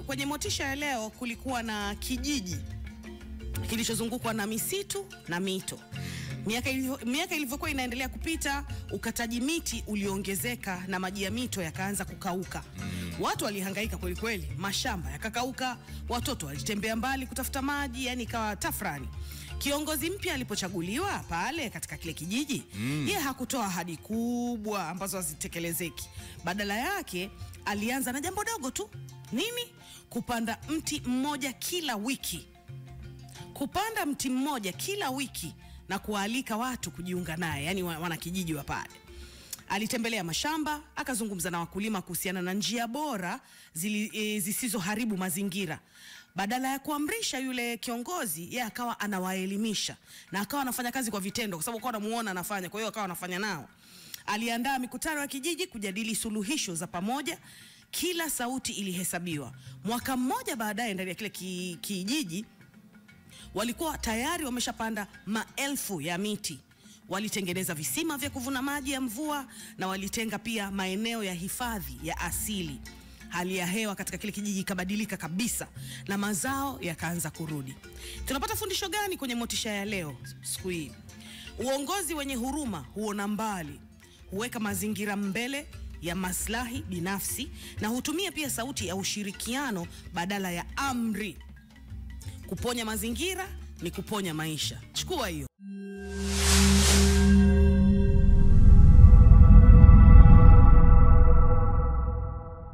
kwenye motisha ya leo kulikuwa na kijiji kilichozungukwa na misitu na mito. Miaka ilivyokuwa inaendelea kupita, ukataji miti uliongezeka na maji ya mito yakaanza kukauka. Watu walihangaika kweli kweli, mashamba yakakauka, watoto walitembea mbali kutafuta maji, yani ikawa tafrani. Kiongozi mpya alipochaguliwa pale katika kile kijiji, yeye hakutoa ahadi kubwa ambazo hazitekelezeki. Badala yake alianza na jambo dogo tu. Nini? Kupanda mti mmoja kila wiki. Kupanda mti mmoja kila wiki na kualika watu kujiunga naye, yani wana kijiji wa pale. Alitembelea mashamba, akazungumza na wakulima kuhusiana na njia bora zisizoharibu mazingira. Badala ya kuamrisha yule kiongozi, yeye akawa anawaelimisha na akawa anafanya kazi kwa vitendo, kwa sababu kwa anamuona anafanya, kwa hiyo akawa anafanya nao. Aliandaa mikutano ya kijiji kujadili suluhisho za pamoja. Kila sauti ilihesabiwa. Mwaka mmoja baadaye, ndani ya kile kijiji walikuwa tayari wameshapanda maelfu ya miti. Walitengeneza visima vya kuvuna maji ya mvua na walitenga pia maeneo ya hifadhi ya asili. Hali ya hewa katika kile kijiji ikabadilika kabisa na mazao yakaanza kurudi. Tunapata fundisho gani kwenye motisha ya leo siku hii? Uongozi wenye huruma huona mbali, huweka mazingira mbele ya maslahi binafsi na hutumia pia sauti ya ushirikiano badala ya amri. Kuponya mazingira ni kuponya maisha. Chukua hiyo.